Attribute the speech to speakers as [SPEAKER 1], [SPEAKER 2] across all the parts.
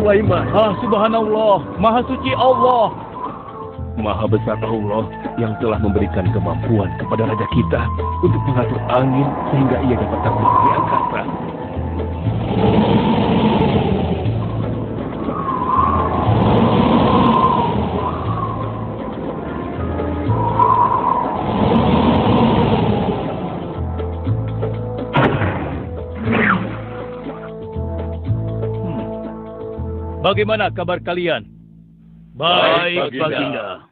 [SPEAKER 1] Sulaiman.
[SPEAKER 2] Subhanallah, Maha Suci Allah.
[SPEAKER 1] Maha besar Allah yang telah memberikan kemampuan kepada raja kita untuk mengatur angin sehingga ia dapat terbang di angkasa.
[SPEAKER 2] Bagaimana kabar kalian?
[SPEAKER 1] Baik, Baginda.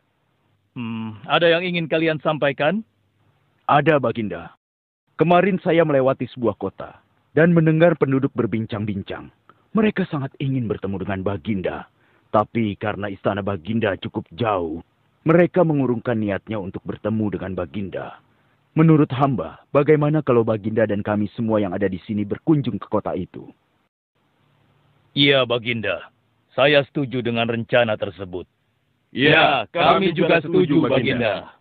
[SPEAKER 2] Ada yang ingin kalian sampaikan?
[SPEAKER 3] Ada, Baginda. Kemarin saya melewati sebuah kota dan mendengar penduduk berbincang-bincang. Mereka sangat ingin bertemu dengan Baginda. Tapi karena istana Baginda cukup jauh, mereka mengurungkan niatnya untuk bertemu dengan Baginda. Menurut hamba, bagaimana kalau Baginda dan kami semua yang ada di sini berkunjung ke kota itu?
[SPEAKER 2] Iya, Baginda. Saya setuju dengan rencana tersebut.
[SPEAKER 1] Ya, kami juga setuju, Baginda.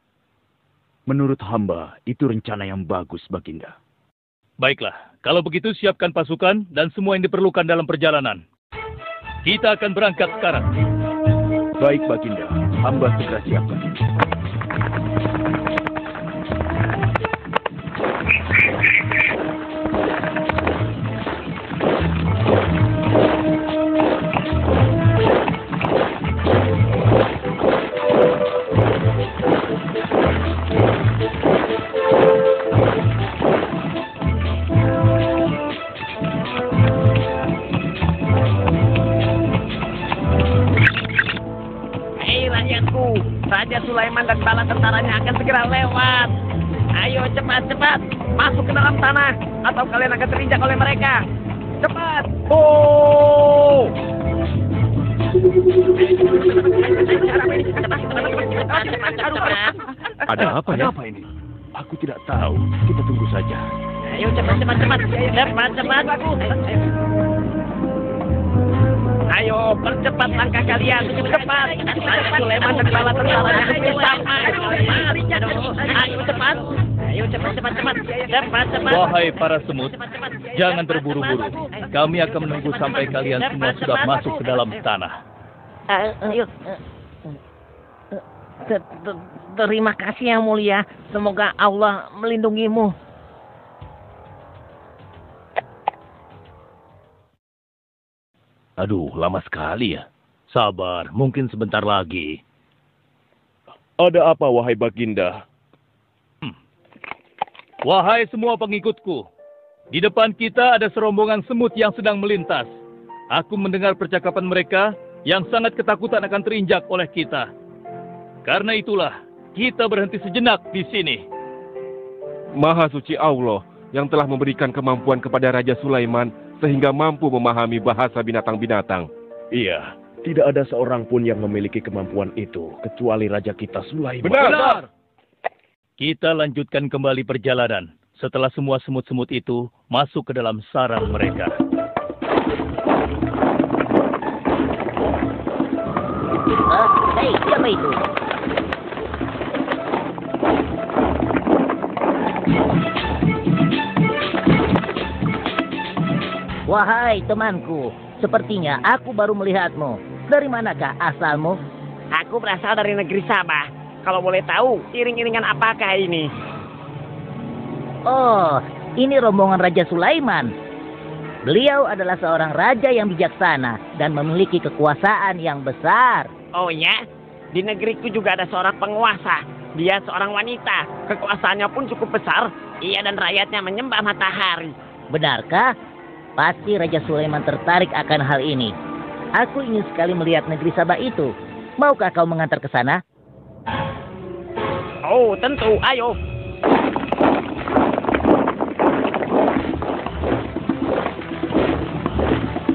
[SPEAKER 3] Menurut hamba, itu rencana yang bagus, Baginda.
[SPEAKER 2] Baiklah, kalau begitu siapkan pasukan dan semua yang diperlukan dalam perjalanan. Kita akan berangkat sekarang.
[SPEAKER 3] Baik, Baginda. Hamba segera siapkan.
[SPEAKER 4] Raja Sulaiman dan bala tentaranya akan segera lewat. Ayo cepat-cepat masuk ke dalam tanah atau kalian akan terinjak oleh mereka. Cepat! Oh!
[SPEAKER 3] Ada apa ya? Ada apa ini? Aku tidak tahu. Kita tunggu saja.
[SPEAKER 4] Ayo cepat-cepat. Cepat-cepat. Ayo, percepat langkah kalian. Cepat. Raja Sulaiman dan bala tentaranya bersama. Ayo cepat. Ayo cepat. Cepat.
[SPEAKER 2] Wahai para semut, jangan terburu-buru. Kami akan menunggu sampai kalian semua sudah masuk ke dalam tanah.
[SPEAKER 4] Ayo. Terima kasih yang mulia. Semoga Allah melindungimu.
[SPEAKER 2] Aduh, lama sekali ya. Sabar, mungkin sebentar lagi.
[SPEAKER 1] Ada apa, wahai Baginda?
[SPEAKER 2] Wahai semua pengikutku, di depan kita ada serombongan semut yang sedang melintas. Aku mendengar percakapan mereka yang sangat ketakutan akan terinjak oleh kita. Karena itulah, kita berhenti sejenak di sini.
[SPEAKER 1] Maha suci Allah yang telah memberikan kemampuan kepada Raja Sulaiman sehingga mampu memahami bahasa binatang-binatang.
[SPEAKER 3] Iya, tidak ada seorang pun yang memiliki kemampuan itu, kecuali Raja kita Sulaiman.
[SPEAKER 1] Benar!
[SPEAKER 2] Kita lanjutkan kembali perjalanan setelah semua semut-semut itu masuk ke dalam sarang mereka.
[SPEAKER 4] Hei, siapa itu? Wahai temanku, sepertinya aku baru melihatmu. Dari manakah asalmu? Aku berasal dari negeri Sabah. Kalau boleh tahu, iring-iringan apakah ini? Oh, ini rombongan Raja Sulaiman. Beliau adalah seorang raja yang bijaksana dan memiliki kekuasaan yang besar. Oh ya? Di negeriku juga ada seorang penguasa. Dia seorang wanita. Kekuasaannya pun cukup besar. Ia dan rakyatnya menyembah matahari. Benarkah? Pasti Raja Sulaiman tertarik akan hal ini. Aku ingin sekali melihat negeri Sabah itu. Maukah kau mengantar ke sana? Oh, tentu. Ayo.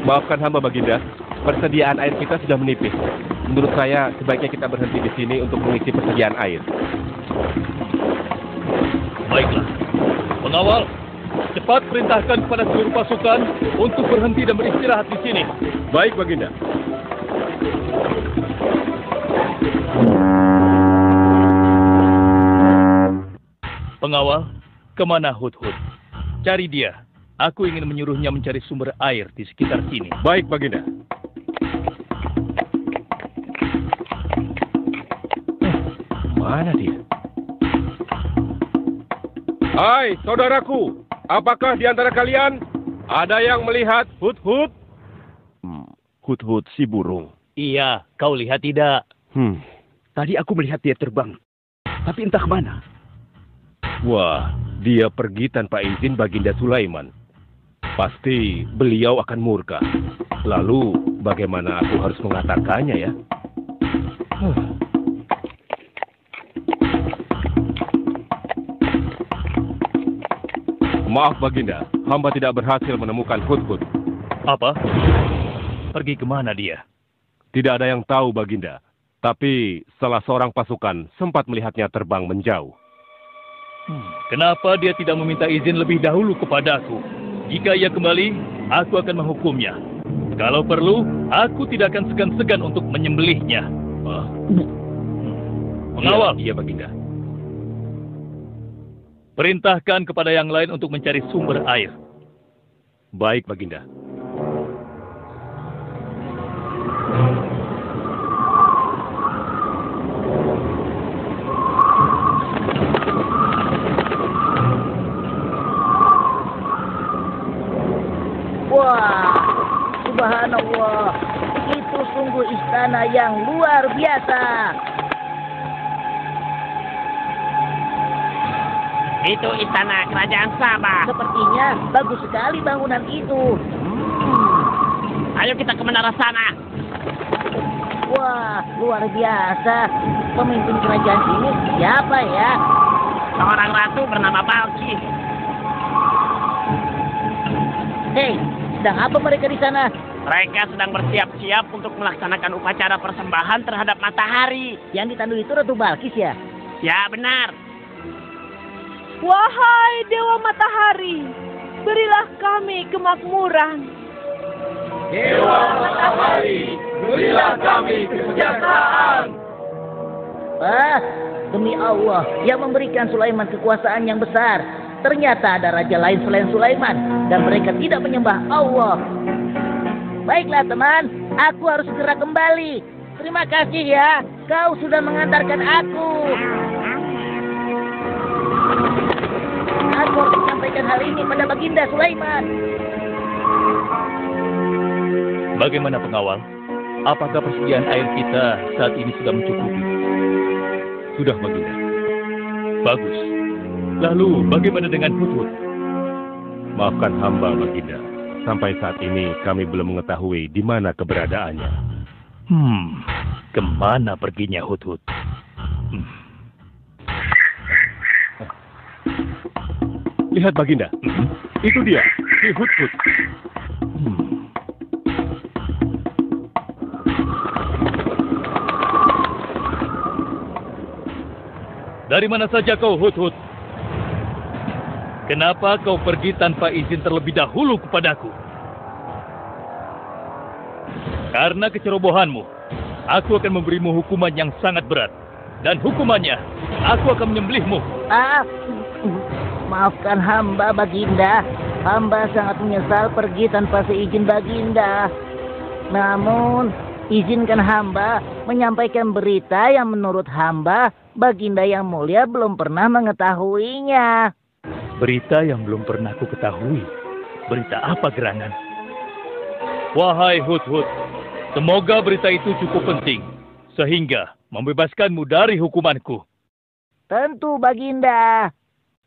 [SPEAKER 1] Maafkan hamba, Baginda. Persediaan air kita sudah menipis. Menurut saya, sebaiknya kita berhenti di sini untuk mengisi persediaan air.
[SPEAKER 2] Baiklah. Pengawal, cepat perintahkan kepada seluruh pasukan untuk berhenti dan beristirahat di sini.
[SPEAKER 1] Baik, Baginda.
[SPEAKER 2] Pengawal, kemana Hudhud? Cari dia. Aku ingin menyuruhnya mencari sumber air di sekitar sini.
[SPEAKER 1] Baik, Baginda. Kemana dia? Hai, saudaraku. Apakah di antara kalian ada yang melihat Hut-Hut?
[SPEAKER 3] Hut-Hut si burung.
[SPEAKER 2] Iya, kau lihat tidak?
[SPEAKER 3] Tadi aku melihat dia terbang. Tapi entah kemana.
[SPEAKER 1] Wah, dia pergi tanpa izin Baginda Sulaiman. Pasti beliau akan murka. Lalu, bagaimana aku harus mengatakannya ya? Maaf Baginda, hamba tidak berhasil menemukan Hut-Hut.
[SPEAKER 2] Apa? Pergi kemana dia?
[SPEAKER 1] Tidak ada yang tahu Baginda. Tapi salah seorang pasukan sempat melihatnya terbang menjauh.
[SPEAKER 2] Kenapa dia tidak meminta izin lebih dahulu kepadaku? Jika ia kembali, aku akan menghukumnya. Kalau perlu, aku tidak akan segan-segan untuk menyembelihnya. Pengawal.
[SPEAKER 1] Iya, Baginda.
[SPEAKER 2] Perintahkan kepada yang lain untuk mencari sumber air.
[SPEAKER 1] Baik, Baginda.
[SPEAKER 4] Wah, subhanallah. Itu sungguh istana yang luar biasa.
[SPEAKER 5] Itu istana kerajaan Sabah.
[SPEAKER 4] Sepertinya bagus sekali bangunan itu.
[SPEAKER 5] Ayo kita ke menara sana.
[SPEAKER 4] Wah, luar biasa. Pemimpin kerajaan ini siapa ya?
[SPEAKER 5] Seorang ratu bernama Balkis.
[SPEAKER 4] Hei, sedang apa mereka di sana?
[SPEAKER 5] Mereka sedang bersiap-siap untuk melaksanakan upacara persembahan terhadap matahari.
[SPEAKER 4] Yang ditandu itu Ratu Balkis ya?
[SPEAKER 5] Ya, benar.
[SPEAKER 6] Wahai Dewa Matahari, berilah kami kemakmuran.
[SPEAKER 1] Dewa Matahari, berilah kami kesejahteraan.
[SPEAKER 4] Demi Allah yang memberikan Sulaiman kekuasaan yang besar. Ternyata ada raja lain selain Sulaiman dan mereka tidak menyembah Allah. Baiklah teman, aku harus segera kembali. Terima kasih ya, kau sudah mengantarkan aku. Aku harus menyampaikan hal ini pada Baginda Sulaiman.
[SPEAKER 2] Bagaimana pengawal? Apakah persediaan air kita saat ini sudah mencukupi?
[SPEAKER 1] Sudah, Baginda.
[SPEAKER 2] Bagus. Lalu bagaimana dengan Hut-Hut?
[SPEAKER 1] Maafkan hamba, Baginda. Sampai saat ini kami belum mengetahui di mana keberadaannya.
[SPEAKER 2] Kemana perginya Hut-Hut?
[SPEAKER 1] Lihat, Baginda. Itu dia, si Hut-Hut.
[SPEAKER 2] Dari mana saja kau, Hut-Hut? Kenapa kau pergi tanpa izin terlebih dahulu kepadaku? Karena kecerobohanmu, aku akan memberimu hukuman yang sangat berat. Dan hukumannya, aku akan menyembelihmu.
[SPEAKER 4] Maafkan hamba, Baginda. Hamba sangat menyesal pergi tanpa seizin Baginda. Namun, izinkan hamba menyampaikan berita yang menurut hamba, Baginda yang mulia belum pernah mengetahuinya.
[SPEAKER 2] Berita yang belum pernah ku ketahui. Berita apa gerangan? Wahai Hut-Hut, semoga berita itu cukup penting, sehingga membebaskanmu dari hukumanku.
[SPEAKER 4] Tentu, Baginda.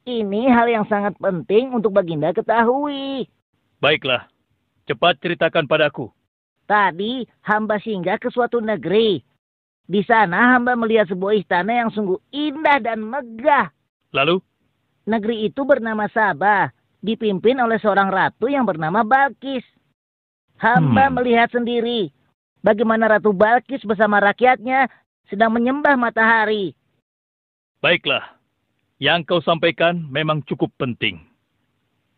[SPEAKER 4] Ini hal yang sangat penting untuk Baginda ketahui.
[SPEAKER 2] Baiklah, cepat ceritakan padaku.
[SPEAKER 4] Tadi hamba singgah ke suatu negeri. Di sana hamba melihat sebuah istana yang sungguh indah dan megah.
[SPEAKER 2] Lalu?
[SPEAKER 4] Negeri itu bernama Sabah, dipimpin oleh seorang ratu yang bernama Balkis. Hamba melihat sendiri bagaimana Ratu Balkis bersama rakyatnya sedang menyembah matahari.
[SPEAKER 2] Baiklah, yang kau sampaikan memang cukup penting.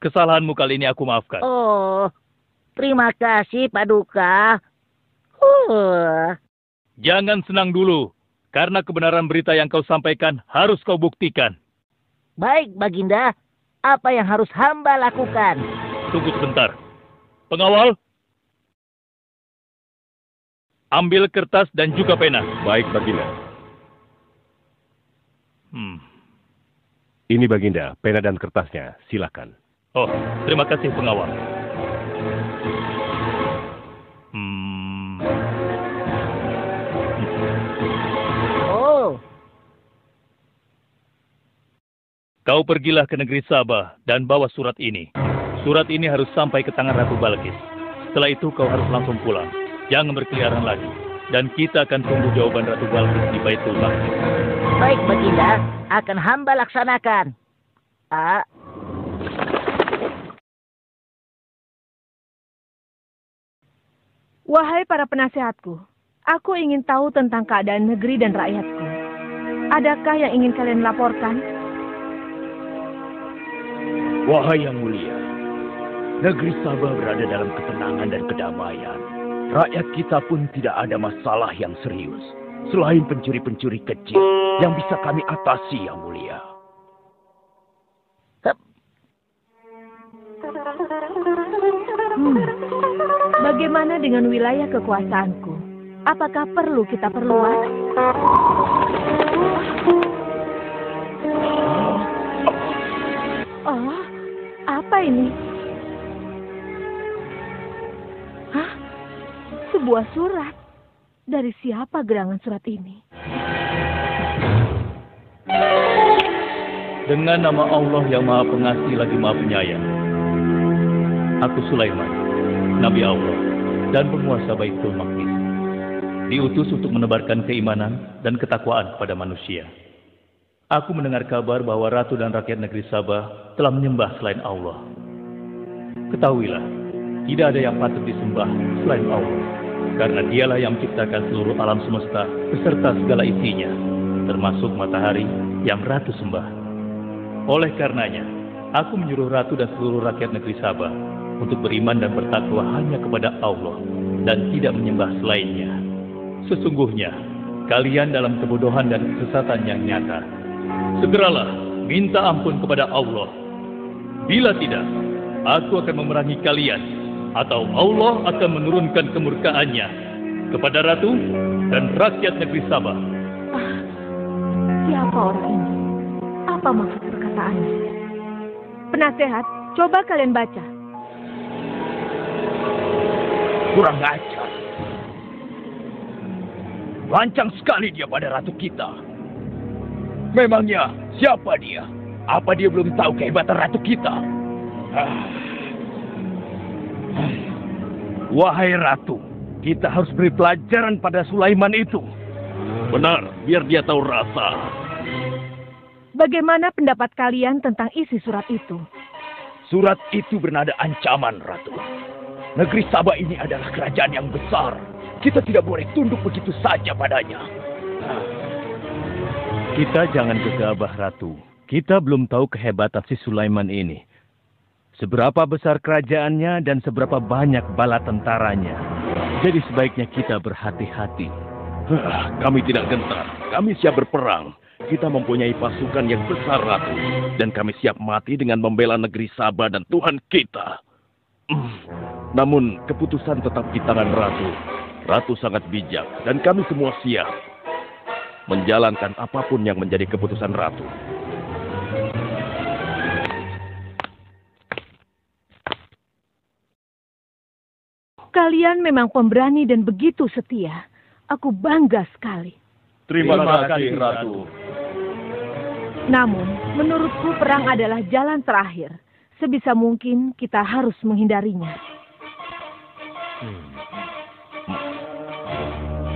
[SPEAKER 2] Kesalahanmu kali ini aku maafkan.
[SPEAKER 4] Oh, terima kasih, Paduka.
[SPEAKER 2] Jangan senang dulu, karena kebenaran berita yang kau sampaikan harus kau buktikan.
[SPEAKER 4] Baik, Baginda. Apa yang harus hamba lakukan?
[SPEAKER 2] Tunggu sebentar. Pengawal, ambil kertas dan juga pena.
[SPEAKER 1] Baik, Baginda. Ini Baginda, pena dan kertasnya. Silakan.
[SPEAKER 2] Oh, terima kasih pengawal.
[SPEAKER 4] Oh,
[SPEAKER 2] Kau pergilah ke negeri Sabah dan bawa surat ini. Surat ini harus sampai ke tangan Ratu Balkis. Setelah itu kau harus langsung pulang. Jangan berkeliaran lagi. Dan kita akan tunggu jawaban Ratu Balkis di Baitul Maqdis.
[SPEAKER 4] baik Baginda, akan hamba laksanakan.
[SPEAKER 6] Wahai para penasehatku, aku ingin tahu tentang keadaan negeri dan rakyatku. Adakah yang ingin kalian laporkan?
[SPEAKER 3] Wahai yang mulia, negeri Sabah berada dalam ketenangan dan kedamaian. Rakyat kita pun tidak ada masalah yang serius, selain pencuri-pencuri kecil yang bisa kami atasi, yang mulia.
[SPEAKER 6] Bagaimana dengan wilayah kekuasaanku? Apakah perlu kita perluas? Oh, apa ini? Hah? Sebuah surat. Dari siapa gerangan surat ini?
[SPEAKER 2] Dengan nama Allah yang Maha Pengasih lagi Maha Penyayang. Aku Sulaiman, Nabi Allah, dan penguasa Baitul Maqdis. Diutus untuk menebarkan keimanan dan ketakwaan kepada manusia. Aku mendengar kabar bahwa Ratu dan rakyat negeri Sabah telah menyembah selain Allah. Ketahuilah, tidak ada yang patut disembah selain Allah. Karena dialah yang menciptakan seluruh alam semesta beserta segala isinya, termasuk matahari yang Ratu sembah. Oleh karenanya, aku menyuruh Ratu dan seluruh rakyat negeri Sabah untuk beriman dan bertakwa hanya kepada Allah dan tidak menyembah selainnya. Sesungguhnya, kalian dalam kebodohan dan kesesatan yang nyata. Segeralah minta ampun kepada Allah. Bila tidak, aku akan memerangi kalian, atau Allah akan menurunkan kemurkaannya kepada Ratu dan rakyat negeri Sabah.
[SPEAKER 6] Siapa orang ini? Apa maksud perkataannya? Penasehat, coba kalian baca.
[SPEAKER 3] Kurang ajar. Lancang sekali dia pada ratu kita. Memangnya siapa dia? Apa dia belum tahu kehebatan ratu kita? Wahai ratu, kita harus beri pelajaran pada Sulaiman itu.
[SPEAKER 1] Benar, biar dia tahu rasa.
[SPEAKER 6] Bagaimana pendapat kalian tentang isi surat itu?
[SPEAKER 3] Surat itu bernada ancaman, Ratu. Negeri Sabah ini adalah kerajaan yang besar. Kita tidak boleh tunduk begitu saja padanya.
[SPEAKER 1] Kita jangan gegabah, Ratu. Kita belum tahu kehebatan si Sulaiman ini. Seberapa besar kerajaannya dan seberapa banyak bala tentaranya. Jadi sebaiknya kita berhati-hati. Kami tidak gentar. Kami siap berperang. Kita mempunyai pasukan yang besar, Ratu. Dan kami siap mati dengan membela negeri Sabah dan Tuhan kita. Namun, keputusan tetap di tangan Ratu. Ratu sangat bijak, dan kami semua siap menjalankan apapun yang menjadi keputusan Ratu.
[SPEAKER 6] Kalian memang pemberani dan begitu setia. Aku bangga sekali.
[SPEAKER 1] Terima kasih, Ratu.
[SPEAKER 6] Namun, menurutku perang adalah jalan terakhir. Sebisa mungkin kita harus menghindarinya.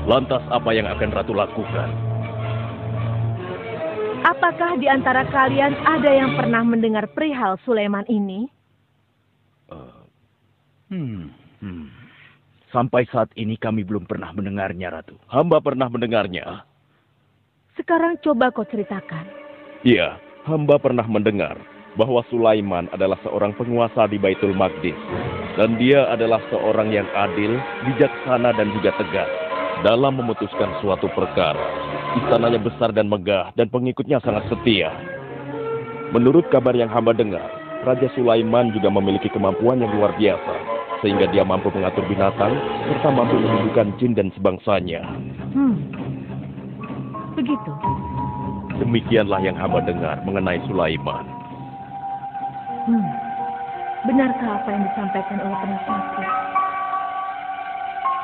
[SPEAKER 1] Lantas apa yang akan Ratu lakukan?
[SPEAKER 6] Apakah di antara kalian ada yang pernah mendengar perihal Sulaiman ini?
[SPEAKER 3] Sampai saat ini kami belum pernah mendengarnya, Ratu.
[SPEAKER 1] Hamba pernah mendengarnya.
[SPEAKER 6] Sekarang coba kau ceritakan.
[SPEAKER 1] Iya, hamba pernah mendengar bahwa Sulaiman adalah seorang penguasa di Baitul Maqdis. Dan dia adalah seorang yang adil, bijaksana dan juga tegas dalam memutuskan suatu perkara. Istananya besar dan megah dan pengikutnya sangat setia. Menurut kabar yang hamba dengar, Raja Sulaiman juga memiliki kemampuan yang luar biasa, sehingga dia mampu mengatur binatang serta mampu menundukkan jin dan sebangsanya.
[SPEAKER 6] Begitu.
[SPEAKER 1] Demikianlah yang hamba dengar mengenai Sulaiman.
[SPEAKER 6] Benarkah apa yang disampaikan oleh penasehatku?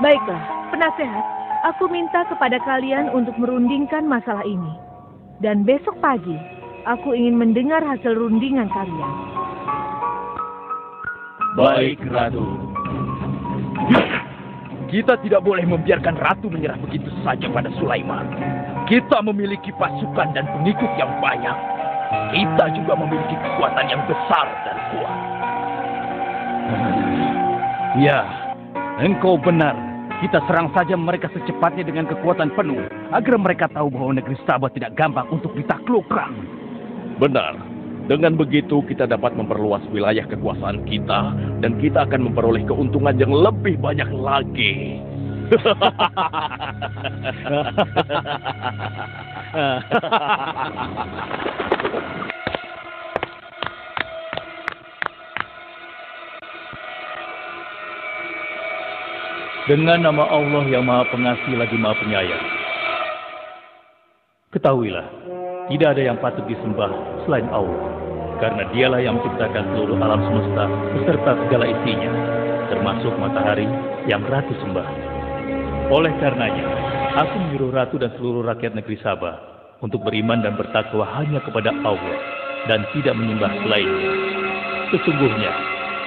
[SPEAKER 6] Baiklah, penasehat, aku minta kepada kalian untuk merundingkan masalah ini. Dan besok pagi, aku ingin mendengar hasil rundingan kalian.
[SPEAKER 1] Baik, Ratu.
[SPEAKER 3] Kita tidak boleh membiarkan Ratu menyerah begitu saja pada Sulaiman. Kita memiliki pasukan dan pengikut yang banyak. Kita juga memiliki kekuatan yang besar dan kuat.
[SPEAKER 1] Ya, engkau benar. Kita serang saja mereka secepatnya dengan kekuatan penuh, agar mereka tahu bahwa negeri Sabah tidak gampang untuk ditaklukkan. Benar. Dengan begitu kita dapat memperluas wilayah kekuasaan kita, dan kita akan memperoleh keuntungan yang lebih banyak lagi.
[SPEAKER 2] Dengan nama Allah yang Maha Pengasih lagi Maha Penyayang. Ketahuilah, tidak ada yang patut disembah selain Allah. Karena dialah yang menciptakan seluruh alam semesta beserta segala isinya, termasuk matahari yang Ratu sembah. Oleh karenanya, aku menyuruh Ratu dan seluruh rakyat negeri Sabah untuk beriman dan bertakwa hanya kepada Allah dan tidak menyembah selainnya. Sesungguhnya,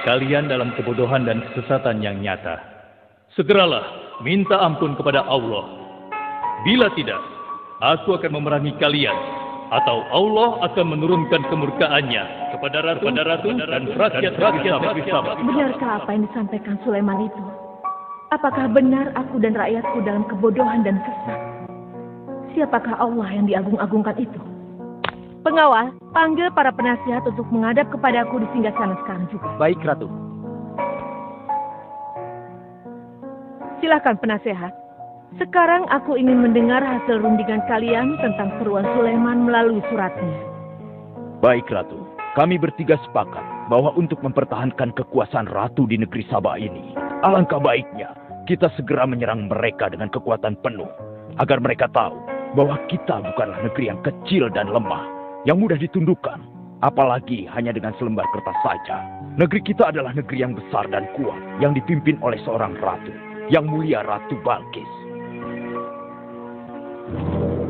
[SPEAKER 2] kalian dalam kebodohan dan kesesatan yang nyata. Segeralah minta ampun kepada Allah. Bila tidak, aku akan memerangi kalian, atau Allah akan menurunkan kemurkaannya kepada Ratu dan rakyat-rakyat negeri Sabah.
[SPEAKER 6] Benarkah apa yang disampaikan Sulaiman itu? Apakah benar aku dan rakyatku dalam kebodohan dan sesat? Siapakah Allah yang diagung-agungkan itu? Pengawal, panggil para penasihat untuk menghadap kepadaku di singgasana sekarang juga.
[SPEAKER 3] Baik, Ratu.
[SPEAKER 6] Silakan penasehat. Sekarang aku ingin mendengar hasil rundingan kalian tentang seruan Sulaiman melalui suratnya.
[SPEAKER 3] Baik, Ratu. Kami bertiga sepakat bahwa untuk mempertahankan kekuasaan Ratu di negeri Sabah ini, alangkah baiknya kita segera menyerang mereka dengan kekuatan penuh, agar mereka tahu bahwa kita bukanlah negeri yang kecil dan lemah, yang mudah ditundukkan, apalagi hanya dengan selembar kertas saja. Negeri kita adalah negeri yang besar dan kuat, yang dipimpin oleh seorang ratu, yang mulia Ratu Balkis.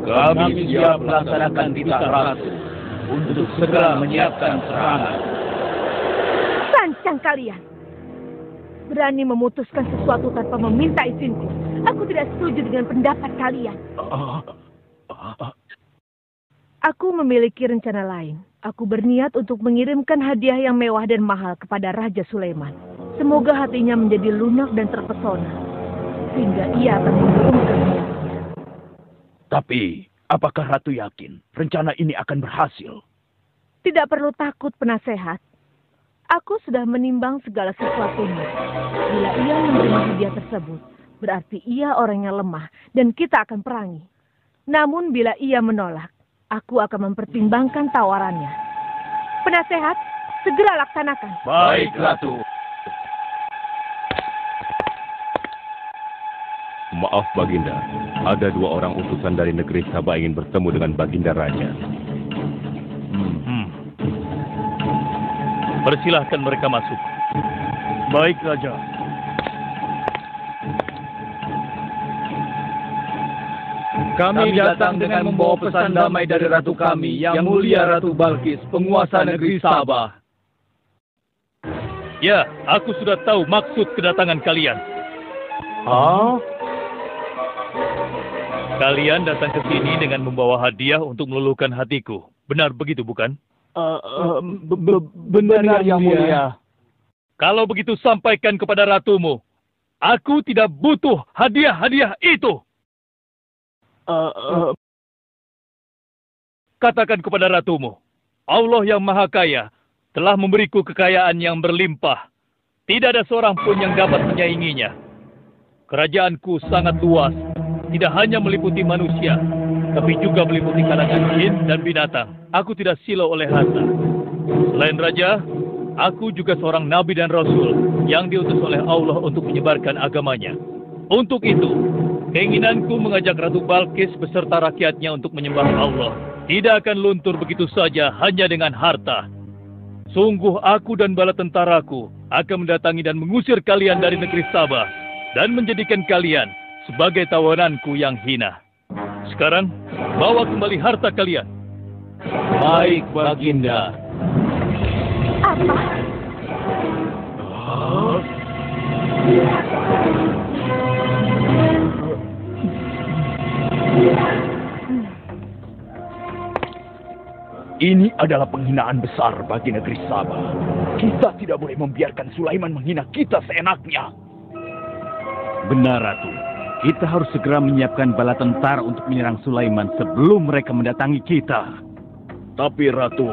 [SPEAKER 1] Kami siap melaksanakan titah Ratu untuk segera menyiapkan serangan.
[SPEAKER 6] Sancang kalian! Berani memutuskan sesuatu tanpa meminta izinku. Aku tidak setuju dengan pendapat kalian. Aku memiliki rencana lain. Aku berniat untuk mengirimkan hadiah yang mewah dan mahal kepada Raja Sulaiman. Semoga hatinya menjadi lunak dan terpesona, sehingga ia akan mengurungkan niatnya.
[SPEAKER 3] Tapi, apakah Ratu yakin rencana ini akan berhasil?
[SPEAKER 6] Tidak perlu takut, penasehat. Aku sudah menimbang segala sesuatunya. Bila ia menerima hadiah tersebut, berarti ia orang yang lemah dan kita akan perangi. Namun bila ia menolak, aku akan mempertimbangkan tawarannya. Penasehat, segera laksanakan.
[SPEAKER 1] Baik, Ratu. Maaf, Baginda. Ada 2 orang utusan dari negeri Sabah ingin bertemu dengan Baginda Raja.
[SPEAKER 2] Persilahkan mereka masuk.
[SPEAKER 1] Baik, Raja.
[SPEAKER 2] Kami datang dengan membawa pesan damai dari Ratu kami, yang mulia Ratu Balkis, penguasa negeri Sabah. Ya, aku sudah tahu maksud kedatangan kalian. Kalian datang ke sini dengan membawa hadiah untuk meluluhkan hatiku. Benar begitu, bukan?
[SPEAKER 3] Benar, Yang Mulia.
[SPEAKER 2] Kalau begitu sampaikan kepada ratumu. Aku tidak butuh hadiah-hadiah itu. Katakan kepada ratumu. Allah yang Maha Kaya telah memberiku kekayaan yang berlimpah. Tidak ada seorang pun yang dapat menyainginya. Kerajaanku sangat luas. Tidak hanya meliputi manusia, tapi juga meliputi kalangan jin dan binatang. Aku tidak silau oleh harta. Selain raja, aku juga seorang nabi dan rasul yang diutus oleh Allah untuk menyebarkan agamanya. Untuk itu, Keinginanku mengajak Ratu Balkis beserta rakyatnya untuk menyembah Allah tidak akan luntur begitu saja hanya dengan harta. Sungguh aku dan bala tentaraku akan mendatangi dan mengusir kalian dari negeri Sabah dan menjadikan kalian sebagai tawananku yang hina. Sekarang, bawa kembali harta kalian.
[SPEAKER 1] Baik, Baginda.
[SPEAKER 6] Apa?
[SPEAKER 3] Ini adalah penghinaan besar bagi negeri Sabah. Kita tidak boleh membiarkan Sulaiman menghina kita seenaknya.
[SPEAKER 1] Benar, Ratu. Kita harus segera menyiapkan bala tentara untuk menyerang Sulaiman sebelum mereka mendatangi kita.
[SPEAKER 3] Tapi Ratu...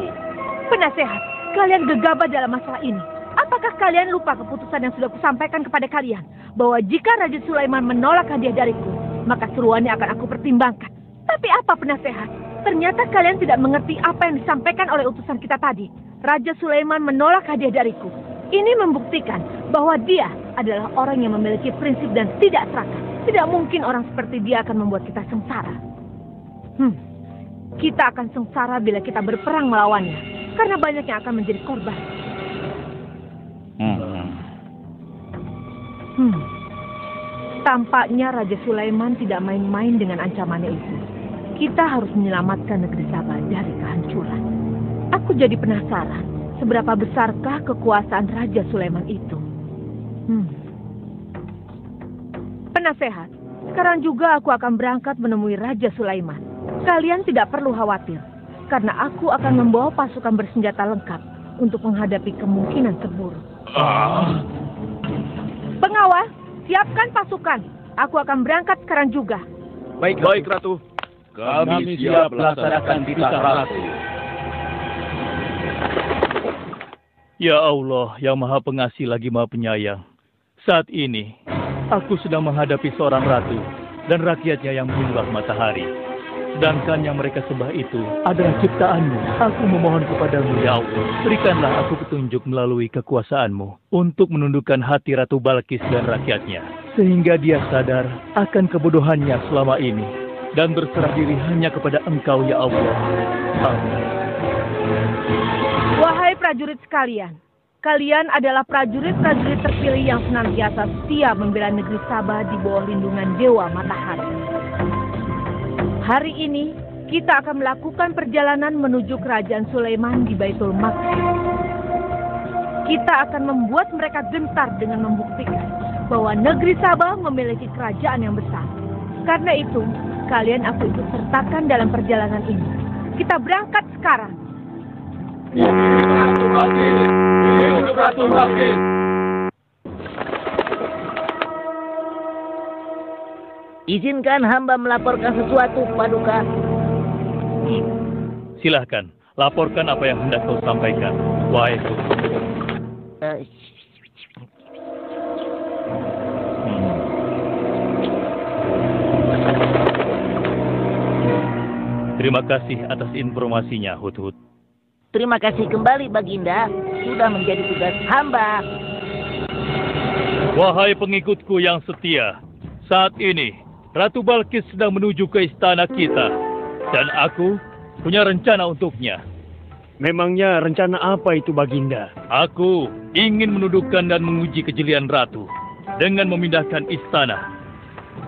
[SPEAKER 6] Penasehat, kalian gegabah dalam masalah ini. Apakah kalian lupa keputusan yang sudah kusampaikan kepada kalian? Bahwa jika Raja Sulaiman menolak hadiah dariku, maka seruannya akan aku pertimbangkan. Tapi apa penasehat? Ternyata kalian tidak mengerti apa yang disampaikan oleh utusan kita tadi. Raja Sulaiman menolak hadiah dariku. Ini membuktikan bahwa dia adalah orang yang memiliki prinsip dan tidak serakah. Tidak mungkin orang seperti dia akan membuat kita sengsara. Kita akan sengsara bila kita berperang melawannya. Karena banyak yang akan menjadi korban. Tampaknya Raja Sulaiman tidak main-main dengan ancamannya itu. Kita harus menyelamatkan negeri Sabah dari kehancuran. Aku jadi penasaran, seberapa besarkah kekuasaan Raja Sulaiman itu? Penasehat, sekarang juga aku akan berangkat menemui Raja Sulaiman. Kalian tidak perlu khawatir, karena aku akan membawa pasukan bersenjata lengkap untuk menghadapi kemungkinan terburuk. Pengawal, siapkan pasukan. Aku akan berangkat sekarang juga.
[SPEAKER 3] Baik, Ratu.
[SPEAKER 1] Kami siap melaksanakan titah Ratu.
[SPEAKER 2] Ya Allah, yang Maha Pengasih lagi Maha Penyayang. Saat ini, aku sedang menghadapi seorang ratu dan rakyatnya yang menyembah matahari. Sedangkan yang mereka sembah itu adalah ciptaanmu. Aku memohon kepadamu, ya Allah, berikanlah aku petunjuk melalui kekuasaanmu untuk menundukkan hati Ratu Balkis dan rakyatnya. Sehingga dia sadar akan kebodohannya selama ini dan berserah diri hanya kepada Engkau, ya Allah. Amin.
[SPEAKER 6] Wahai prajurit sekalian, kalian adalah prajurit-prajurit terpilih yang senantiasa setia membela negeri Sabah di bawah lindungan Dewa Matahari. Hari ini, kita akan melakukan perjalanan menuju kerajaan Sulaiman di Baitul Maqdis. Kita akan membuat mereka gentar dengan membuktikan bahwa negeri Sabah memiliki kerajaan yang besar. Karena itu, kalian aku ikut sertakan dalam perjalanan ini. Kita berangkat sekarang.
[SPEAKER 1] Ratu Balkis.
[SPEAKER 4] Izinkan hamba melaporkan sesuatu, Paduka.
[SPEAKER 2] Silahkan, laporkan apa yang hendak kau sampaikan, wahai guru. Terima kasih atas informasinya, Hudhud.
[SPEAKER 4] Terima kasih kembali, Baginda. Sudah menjadi tugas hamba.
[SPEAKER 2] Wahai pengikutku yang setia, saat ini Ratu Balkis sedang menuju ke istana kita. Dan aku punya rencana untuknya.
[SPEAKER 5] Memangnya rencana apa itu, Baginda?
[SPEAKER 2] Aku ingin menundukkan dan menguji kejelian Ratu dengan memindahkan istana.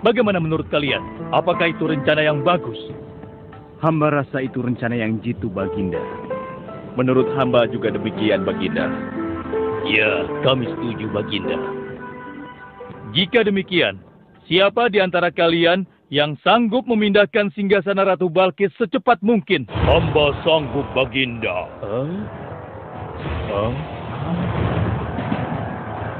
[SPEAKER 2] Bagaimana menurut kalian? Apakah itu rencana yang bagus?
[SPEAKER 3] Hamba rasa itu rencana yang jitu, Baginda. Menurut hamba juga demikian, Baginda.
[SPEAKER 2] Ya, kami setuju, Baginda. Jika demikian, siapa di antara kalian yang sanggup memindahkan singgasana Ratu Balkis secepat mungkin? Hamba sanggup, Baginda.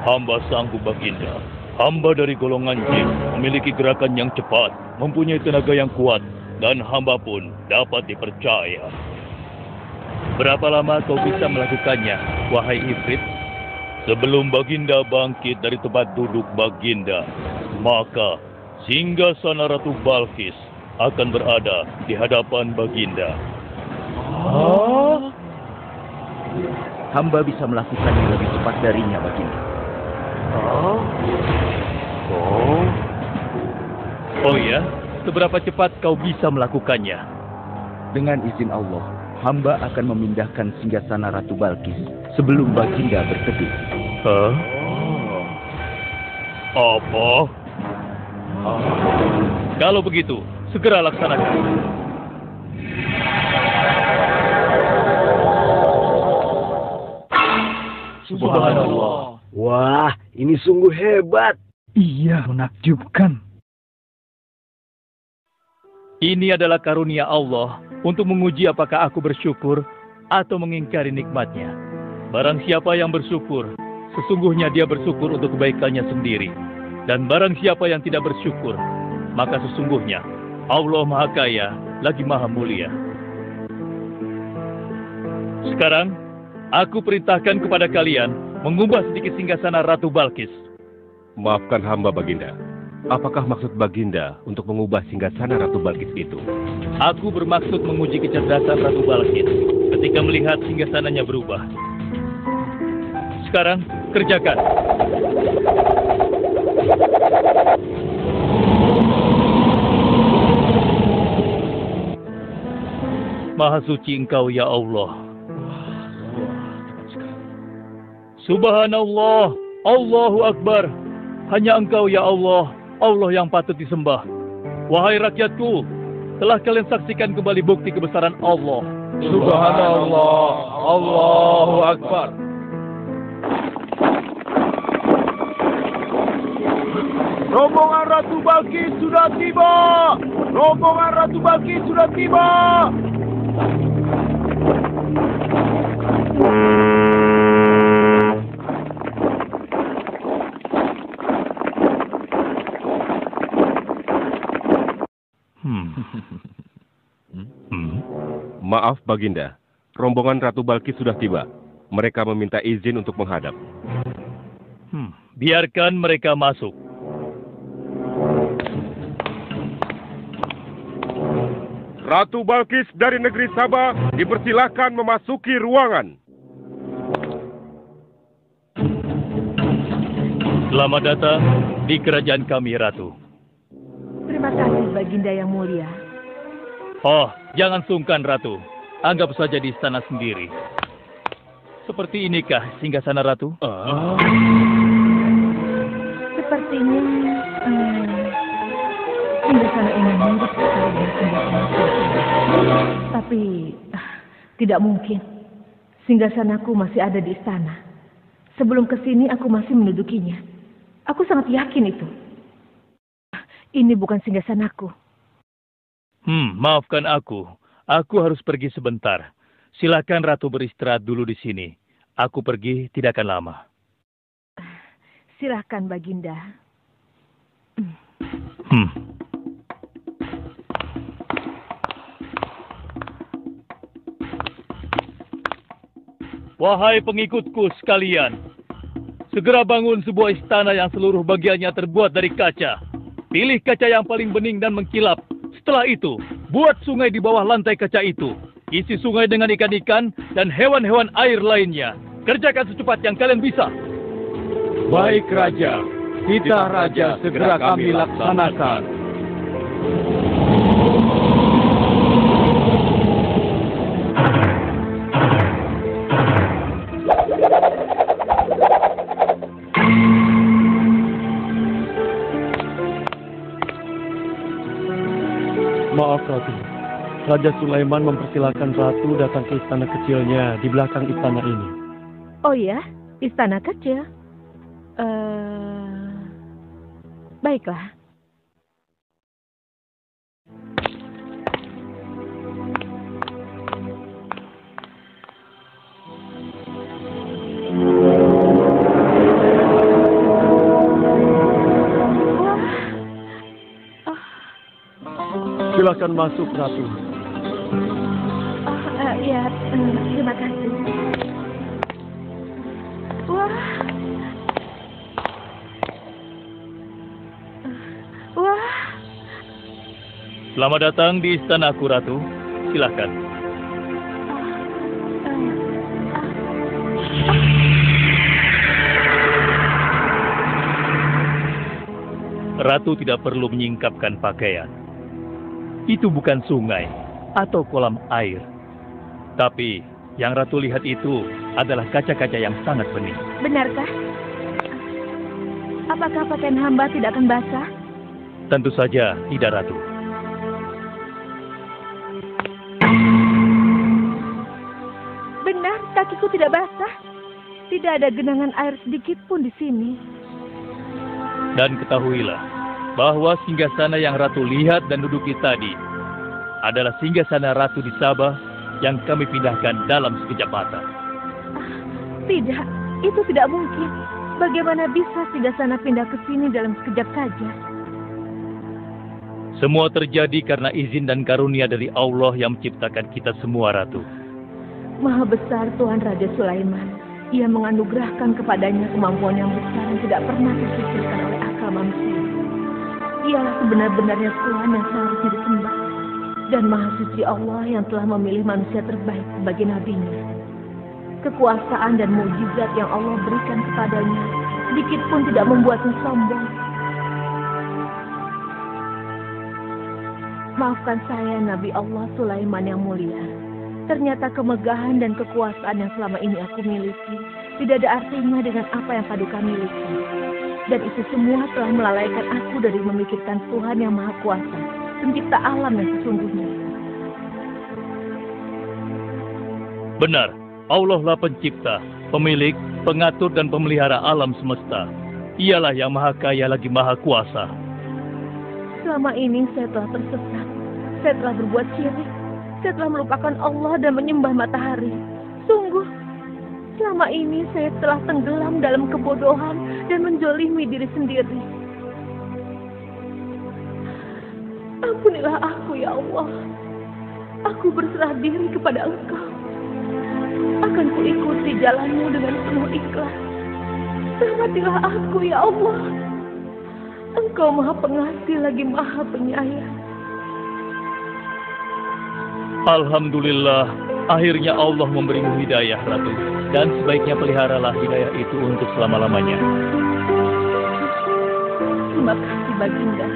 [SPEAKER 2] Hamba sanggup, Baginda. Hamba dari golongan jin, memiliki gerakan yang cepat, mempunyai tenaga yang kuat, dan hamba pun dapat dipercaya. Berapa lama kau bisa melakukannya, wahai Ifrit? Sebelum Baginda bangkit dari tempat duduk Baginda, maka singgasana Ratu Balkis akan berada di hadapan Baginda.
[SPEAKER 3] Hamba bisa melakukannya lebih cepat darinya, Baginda.
[SPEAKER 2] Oh ya, seberapa cepat kau bisa melakukannya?
[SPEAKER 3] Dengan izin Allah, hamba akan memindahkan singgasana Ratu Balkis sebelum Baginda berteduh.
[SPEAKER 2] Hah? Apa? Kalau begitu, segera laksanakan.
[SPEAKER 7] Subhanallah. Wah, ini sungguh hebat.
[SPEAKER 8] Iya, menakjubkan.
[SPEAKER 2] Ini adalah karunia Allah untuk menguji apakah aku bersyukur atau mengingkari nikmatnya. Barang siapa yang bersyukur, sesungguhnya dia bersyukur untuk kebaikannya sendiri. Dan barang siapa yang tidak bersyukur, maka sesungguhnya Allah Maha Kaya lagi Maha Mulia. Sekarang, aku perintahkan kepada kalian mengubah sedikit singgasana Ratu Balkis.
[SPEAKER 9] Maafkan hamba, Baginda. Apakah maksud Baginda untuk mengubah singgasana Ratu Balkis itu?
[SPEAKER 2] Aku bermaksud menguji kecerdasan Ratu Balkis ketika melihat singgasananya berubah. Sekarang, kerjakan. Maha suci Engkau, ya Allah. Subhanallah, Allahu Akbar. Hanya Engkau, ya Allah, Allah yang patut disembah. Wahai rakyatku, telah kalian saksikan kembali bukti kebesaran Allah.
[SPEAKER 9] Subhanallah, Allahu Akbar.
[SPEAKER 3] Rombongan Ratu Balkis sudah tiba! Rombongan Ratu Balkis sudah tiba!
[SPEAKER 9] Maaf, Baginda. Rombongan Ratu Balkis sudah tiba. Mereka meminta izin untuk menghadap.
[SPEAKER 2] Biarkan mereka masuk.
[SPEAKER 9] Ratu Balkis dari negeri Sabah dipersilakan memasuki ruangan.
[SPEAKER 2] Selamat datang di kerajaan kami, Ratu.
[SPEAKER 6] Terima kasih, Baginda yang mulia.
[SPEAKER 2] Oh, jangan sungkan, Ratu. Anggap saja di istana sendiri. Seperti inikah singgasana Ratu?
[SPEAKER 6] Sepertinya singgasana ini mirip sekali dengan singgasana Sultan. Tapi tidak mungkin. Singgasanaku masih ada di istana. Sebelum kesini aku masih mendudukinya. Aku sangat yakin itu. Ini bukan singgasanaku.
[SPEAKER 2] Maafkan aku. Aku harus pergi sebentar. Silakan Ratu beristirahat dulu di sini. Aku pergi tidak akan lama.
[SPEAKER 6] Silakan, Baginda.
[SPEAKER 2] Wahai pengikutku sekalian, segera bangun sebuah istana yang seluruh bagiannya terbuat dari kaca. Pilih kaca yang paling bening dan mengkilap. Setelah itu, buat sungai di bawah lantai kaca itu. Isi sungai dengan ikan-ikan dan hewan-hewan air lainnya. Kerjakan secepat yang kalian bisa.
[SPEAKER 1] Baik, Raja. Kita, Raja, segera kami laksanakan.
[SPEAKER 10] Maaf, Ratu. Raja Sulaiman mempersilahkan Ratu datang ke istana kecilnya di belakang istana ini.
[SPEAKER 6] Oh ya, istana kecil. Baiklah.
[SPEAKER 10] Silakan masuk, Ratu.
[SPEAKER 6] Ya, terima kasih. Wah.
[SPEAKER 2] Selamat datang di istanaku, Ratu. Silakan. Ratu tidak perlu menyingkapkan pakaian. Itu bukan sungai atau kolam air. Tapi yang Ratu lihat itu adalah kaca-kaca yang sangat bening.
[SPEAKER 6] Benarkah? Apakah pakaian hamba tidak akan basah?
[SPEAKER 2] Tentu saja tidak, Ratu.
[SPEAKER 6] Benar, kakiku tidak basah. Tidak ada genangan air sedikit pun di sini.
[SPEAKER 2] Dan ketahuilah bahwa singgasana yang Ratu lihat dan duduki tadi adalah singgasana Ratu di Sabah yang kami pindahkan dalam sekejap mata.
[SPEAKER 6] Tidak, itu tidak mungkin. Bagaimana bisa singgasana pindah ke sini dalam sekejap saja?
[SPEAKER 2] Semua terjadi karena izin dan karunia dari Allah yang menciptakan kita semua, Ratu.
[SPEAKER 6] Maha besar Tuhan Raja Sulaiman. Ia menganugerahkan kepadanya kemampuan yang besar yang tidak pernah terpikirkan oleh akal manusia. Ialah sebenar-benarnya Tuhan yang seharusnya disembah. Dan Maha Suci Allah yang telah memilih manusia terbaik sebagai nabinya. Kekuasaan dan mukjizat yang Allah berikan kepadanya sedikit pun tidak membuatnya sombong. Maafkan saya, Nabi Allah Sulaiman yang mulia. Ternyata kemegahan dan kekuasaan yang selama ini aku miliki tidak ada artinya dengan apa yang Paduka miliki. Dan itu semua telah melalaikan aku dari memikirkan Tuhan yang Maha Kuasa, pencipta alam yang sesungguhnya.
[SPEAKER 2] Benar, Allah lah pencipta, pemilik, pengatur dan pemelihara alam semesta. Ialah yang Maha Kaya lagi Maha Kuasa.
[SPEAKER 6] Selama ini saya telah tersesat. Saya telah berbuat syirik. Saya telah melupakan Allah dan menyembah matahari. Sungguh, selama ini saya telah tenggelam dalam kebodohan dan menjolimi diri sendiri. Ampunilah aku, ya Allah. Aku berserah diri kepada Engkau. Akan kuikuti jalanmu dengan penuh ikhlas. Rahmatilah aku, ya Allah. Engkau Maha Pengasih lagi Maha Penyayang.
[SPEAKER 2] Alhamdulillah, akhirnya Allah memberimu hidayah, Ratu. Dan sebaiknya peliharalah hidayah itu untuk selama-lamanya.
[SPEAKER 6] Terima kasih, Baginda.